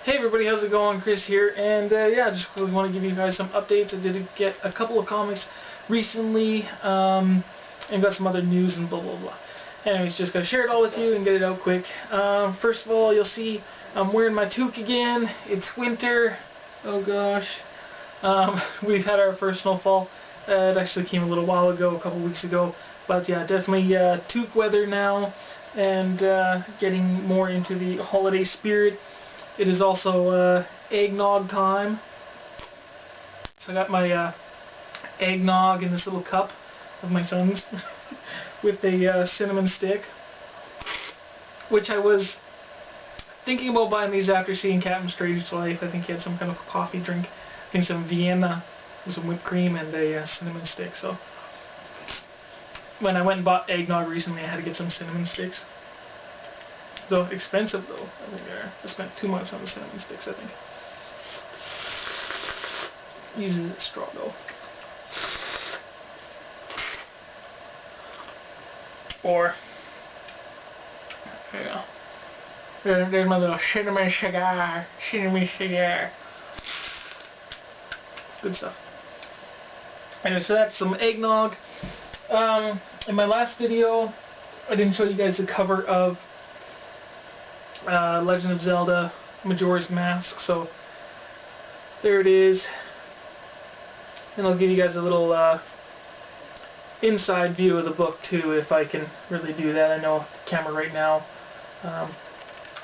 Hey everybody, how's it going? Chris here, and yeah, just really want to give you guys some updates. I did get a couple of comics recently, and got some other news and blah blah blah. Anyways, just gotta share it all with you and get it out quick. First of all, you'll see I'm wearing my toque again. It's winter. Oh gosh. We've had our first snowfall. It actually came a little while ago, a couple weeks ago. But yeah, definitely toque weather now, and getting more into the holiday spirit. It is also eggnog time. So I got my eggnog in this little cup of my son's with a cinnamon stick, which I was thinking about buying these after seeing Captain Strange's Life. I think he had some kind of coffee drink. I think some Vienna with some whipped cream and a cinnamon stick. So when I went and bought eggnog recently, I had to get some cinnamon sticks. So expensive though. I think I spent too much on the cinnamon sticks, I think. Using the straw though. Or there you go. There's my little cinnamon cigar. Cinnamon cigar. Good stuff. Anyway, so that's some eggnog. In my last video, I didn't show you guys the cover of Legend of Zelda Majora's Mask, so there it is, and I'll give you guys a little inside view of the book too, if I can really do that. I know the camera right now.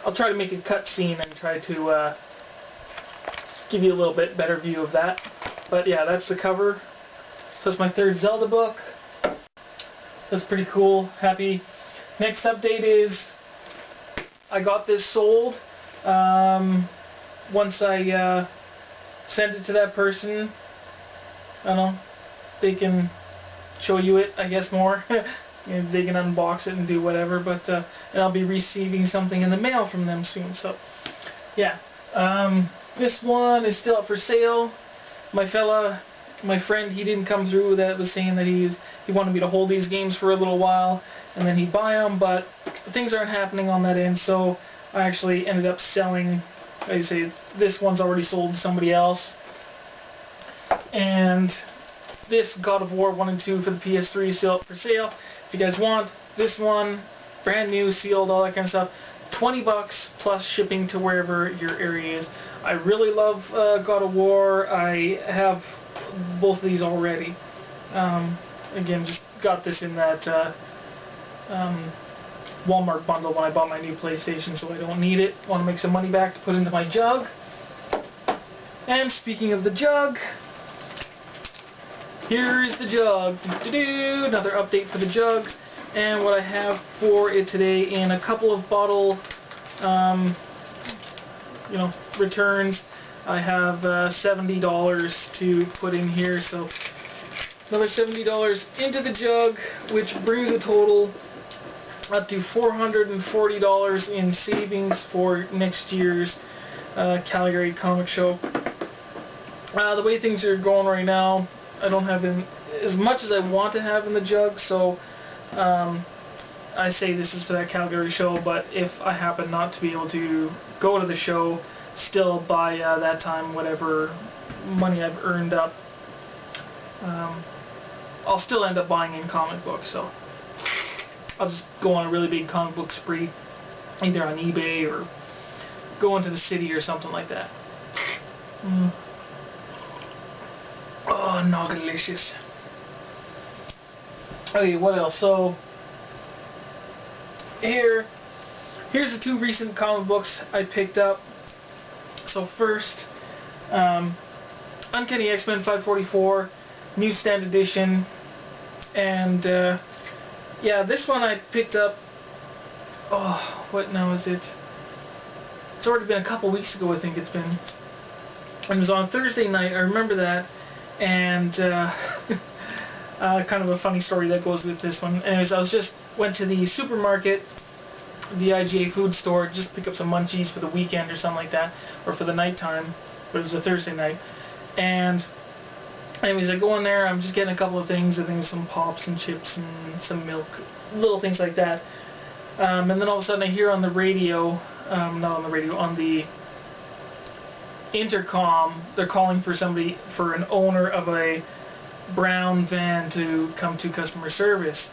I'll try to make a cut scene and try to give you a little bit better view of that. But yeah, that's the cover. So it's my third Zelda book. So it's pretty cool. Happy. Next update is I got this sold. Once I sent it to that person, I don't know, they can show you it, I guess, more. They can unbox it and do whatever, but and I'll be receiving something in the mail from them soon. So yeah, this one is still up for sale. My friend, he didn't come through. That was saying that he wanted me to hold these games for a little while and then he'd buy them, but things aren't happening on that end, so I actually ended up selling. Like I say, this one's already sold to somebody else, and this God of War 1 and 2 for the PS3 is still up for sale. If you guys want this one, brand new, sealed, all that kind of stuff, $20 plus shipping to wherever your area is. I really love God of War. I have both of these already. Again, just got this in that Walmart bundle when I bought my new PlayStation, so I don't need it. Want to make some money back to put into my jug. And speaking of the jug, here is the jug. Another update for the jug. And what I have for it today in a couple of bottle returns, I have $70 to put in here, so another $70 into the jug, which brings a total up to $440 in savings for next year's Calgary Comic Show. The way things are going right now, I don't have as much as I want to have in the jug, so I say this is for that Calgary show, but if I happen not to be able to go to the show, still by that time, whatever money I've earned up, I'll still end up buying in comic books, so I'll just go on a really big comic book spree, either on eBay or go into the city or something like that. Oh, no, delicious. Okay, what else? So here's the two recent comic books I picked up. So first, Uncanny X-Men 544, Newsstand Edition, and yeah, this one I picked up. Oh, what now is it? It's already been a couple weeks ago, I think it's been. It was on Thursday night. I remember that, and kind of a funny story that goes with this one. Anyways, went to the supermarket, the IGA food store, just to pick up some munchies for the weekend or something like that, or for the nighttime, but it was a Thursday night. And anyways, I go in there, I'm just getting a couple of things, I think some pops and chips and some milk, little things like that. And then all of a sudden I hear on the radio, not on the radio, on the intercom. They're calling for somebody, for an owner of a brown van to come to customer service.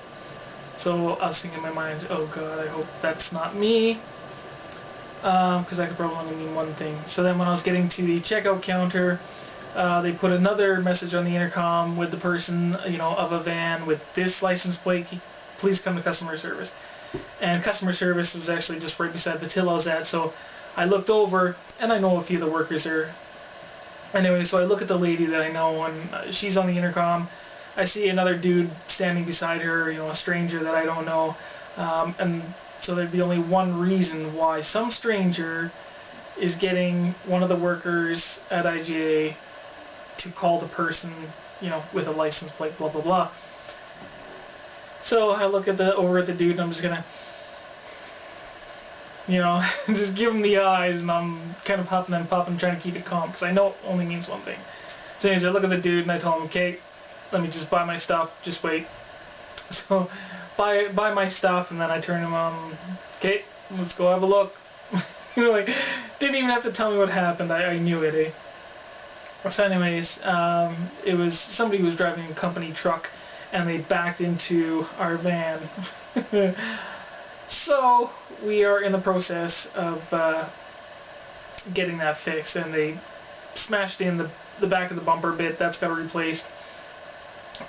So I was thinking in my mind, oh god, I hope that's not me, because that could probably only mean one thing. So then when I was getting to the checkout counter, they put another message on the intercom with the person, you know, of a van with this license plate, please come to customer service. And customer service was actually just right beside the till I was at, so I looked over, and I know a few of the workers there. Anyway, so I look at the lady that I know, and she's on the intercom. I see another dude standing beside her, you know, a stranger that I don't know, and so there'd be only one reason why some stranger is getting one of the workers at IGA to call the person, you know, with a license plate, blah blah blah. So I look at over at the dude, and I'm just gonna, you know, just give him the eyes, and I'm kind of huffing and puffing, trying to keep it calm, because I know it only means one thing. So anyways, I look at the dude, and I tell him, okay, let me just buy my stuff, just wait. So, buy my stuff, and then I turn him on, okay, let's go have a look. You know, like, didn't even have to tell me what happened, I knew it, eh? So anyways, it was, somebody who was driving a company truck, and they backed into our van. So, we are in the process of getting that fixed, and they smashed in the back of the bumper bit, that's got replaced,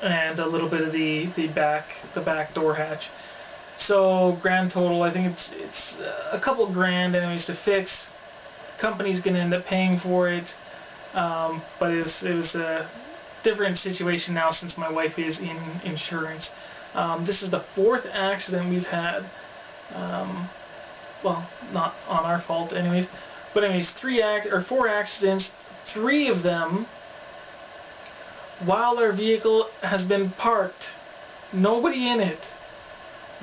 and a little bit of the back door hatch. So grand total, I think it's a couple grand anyways to fix. The company's gonna end up paying for it, but it was a different situation now since my wife is in insurance. This is the 4th accident we've had. Well, not on our fault anyways, but anyways, 4 accidents, 3 of them while our vehicle has been parked, nobody in it.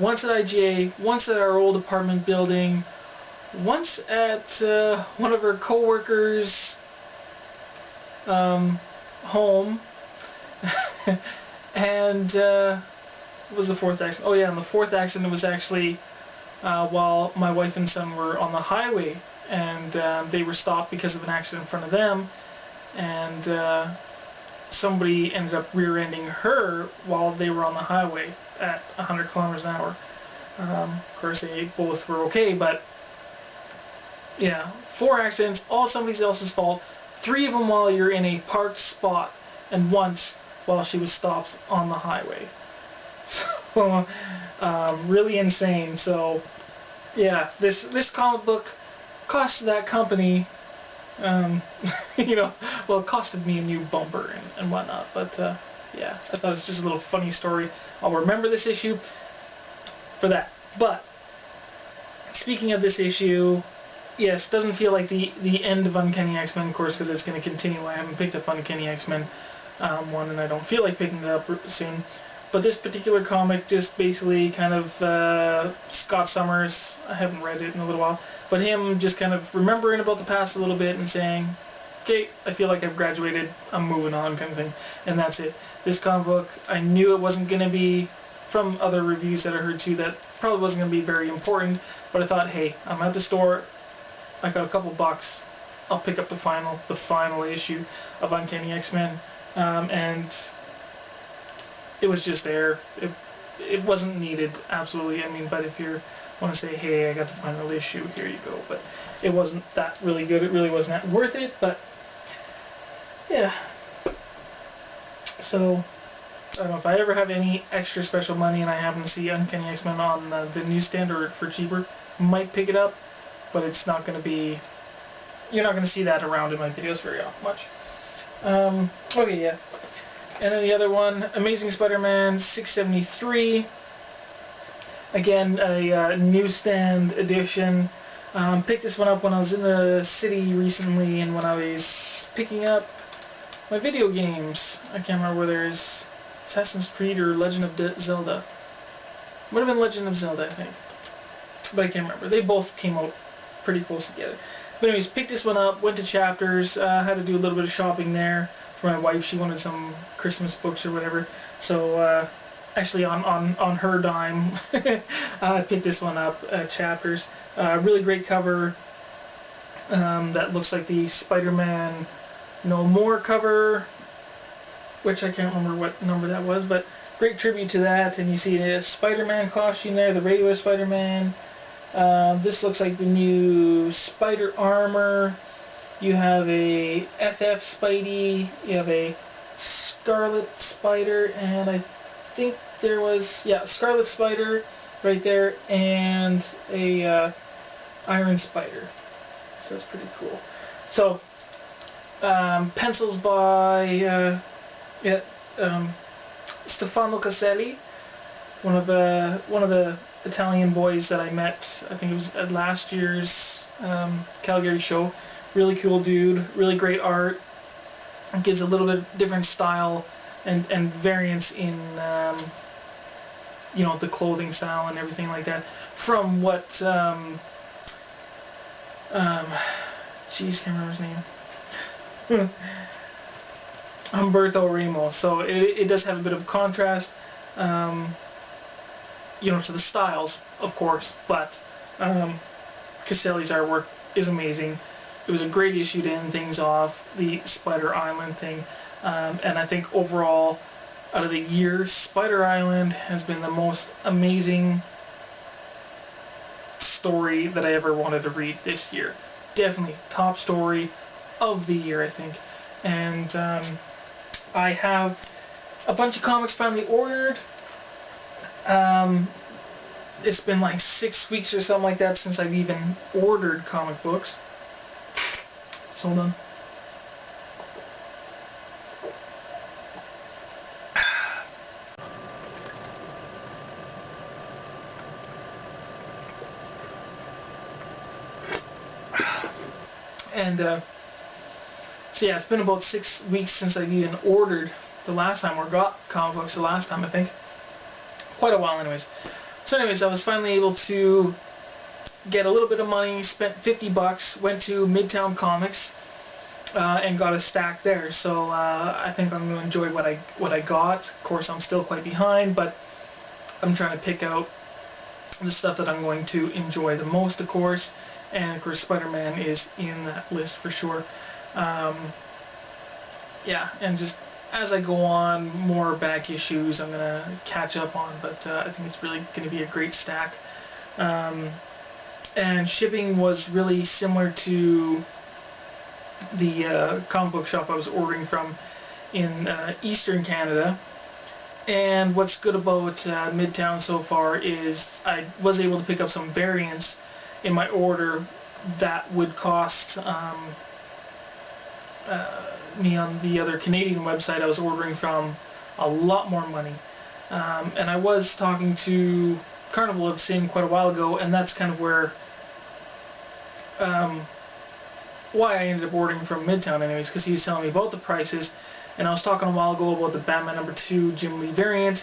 Once at IGA, once at our old apartment building, once at one of our co-workers' home, and what was the 4th accident? Oh yeah, and the 4th accident was actually while my wife and son were on the highway, and they were stopped because of an accident in front of them, and somebody ended up rear-ending her while they were on the highway at 100 kilometers an hour. Of course, they both were okay, but yeah, 4 accidents, all somebody else's fault. 3 of them while you're in a parked spot, and once while she was stopped on the highway. So, really insane. So, yeah, this comic book cost that company, you know, well, it costed me a new bumper and whatnot, but yeah, I thought it was just a little funny story. I'll remember this issue for that. But speaking of this issue, yes, doesn't feel like the end of Uncanny X-Men, of course, because it's going to continue. I haven't picked up Uncanny X-Men 1, and I don't feel like picking it up soon. But this particular comic just basically kind of, Scott Summers, I haven't read it in a little while, but him just kind of remembering about the past a little bit and saying, okay, I feel like I've graduated, I'm moving on, kind of thing, and that's it. This comic book, I knew it wasn't going to be, from other reviews that I heard too, that probably wasn't going to be very important, but I thought, hey, I'm at the store, I got a couple bucks, I'll pick up the final issue of Uncanny X-Men, and it was just there. It wasn't needed, absolutely. I mean, but if you want to say, hey, I got the final issue, here you go. But it wasn't that really good. It really wasn't that worth it. But yeah. So I don't know if I ever have any extra special money and I happen to see Uncanny X-Men on the newsstand or for cheaper, might pick it up. But it's not going to be. You're not going to see that around in my videos very much. Okay, yeah. And then the other one, Amazing Spider-Man 673. Again, a newsstand edition. Picked this one up when I was in the city recently, and when I was picking up my video games. I can't remember whether it's Assassin's Creed or Legend of Zelda. Would have been Legend of Zelda, I think. But I can't remember. They both came out pretty close together. But anyways, picked this one up, went to Chapters, had to do a little bit of shopping there. For my wife, she wanted some Christmas books or whatever, so actually on her dime, I picked this one up at Chapters. Really great cover, that looks like the Spider-Man No More cover, which I can't remember what number that was, but great tribute to that. And you see the Spider-Man costume there, the regular Spider-Man. This looks like the new Spider Armor. You have a FF Spidey, you have a Scarlet Spider, and I think there was, yeah, Scarlet Spider right there, and a Iron Spider. So that's pretty cool. So, pencils by Stefano Caselli, one of the Italian boys that I met. I think it was at last year's Calgary show. Really cool dude, really great art. It gives a little bit different style and variance in you know, the clothing style and everything like that from what geez, can't remember his name. Humberto Ramos. So it does have a bit of contrast, you know, to the styles, of course, but Caselli's artwork is amazing. It was a great issue to end things off, the Spider Island thing, and I think overall, out of the year, Spider Island has been the most amazing story that I ever wanted to read this year. Definitely top story of the year, I think. And I have a bunch of comics finally ordered. It's been like 6 weeks or something like that since I've even ordered comic books. So hold on. And so yeah, it's been about 6 weeks since I've even ordered the last time, or got comic books the last time, I think. Quite a while anyways. So anyways, I was finally able to get a little bit of money, spent 50 bucks, went to Midtown Comics, and got a stack there. So I think I'm going to enjoy what I got. Of course, I'm still quite behind, but I'm trying to pick out the stuff that I'm going to enjoy the most, of course. And of course, Spider-Man is in that list for sure. Yeah, and just as I go on, more back issues I'm going to catch up on, but I think it's really going to be a great stack. And shipping was really similar to the comic book shop I was ordering from in Eastern Canada. And what's good about Midtown so far is I was able to pick up some variants in my order that would cost me on the other Canadian website I was ordering from a lot more money. And I was talking to Carnival of Sin quite a while ago, and that's kind of where why I ended up ordering from Midtown anyways, because he was telling me about the prices, and I was talking a while ago about the Batman #2 Jim Lee variant,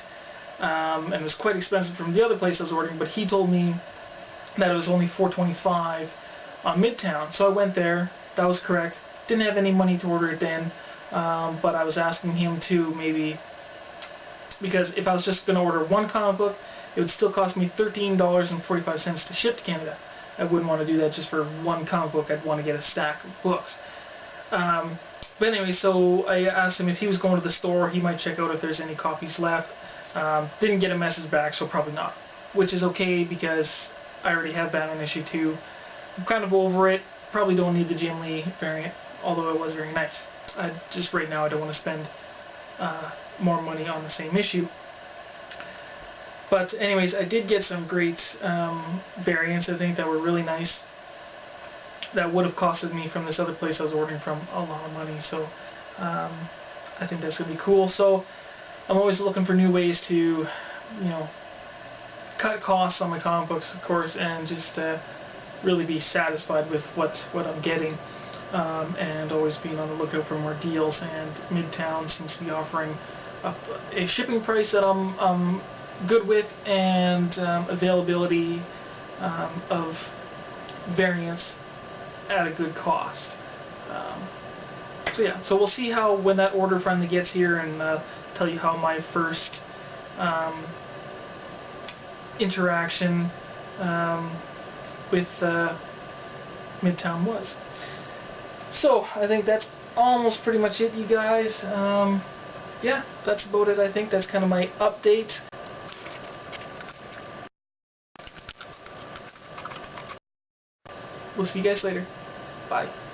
and it was quite expensive from the other place I was ordering, but he told me that it was only $4.25 on Midtown. So I went there, that was correct, didn't have any money to order it then, but I was asking him to maybe, because if I was just going to order one comic book, it would still cost me $13.45 to ship to Canada. I wouldn't want to do that just for one comic book. I'd want to get a stack of books. But anyway, so I asked him if he was going to the store, he might check out if there's any copies left. Didn't get a message back, so probably not. Which is okay, because I already have Batman #2. I'm kind of over it. Probably don't need the Jim Lee variant, although it was very nice. Just right now I don't want to spend more money on the same issue. But anyways, I did get some great variants, I think, that were really nice. That would have costed me from this other place I was ordering from a lot of money. So I think that's going to be cool. So I'm always looking for new ways to, you know, cut costs on my comic books, of course, and just really be satisfied with what I'm getting, and always being on the lookout for more deals. And Midtown seems to be offering a shipping price that I'm good with, and availability of variants at a good cost. So yeah, so we'll see how when that order finally gets here, and tell you how my first interaction with Midtown was. So I think that's almost pretty much it, you guys. Yeah, that's about it. I think that's kind of my update. We'll see you guys later. Bye.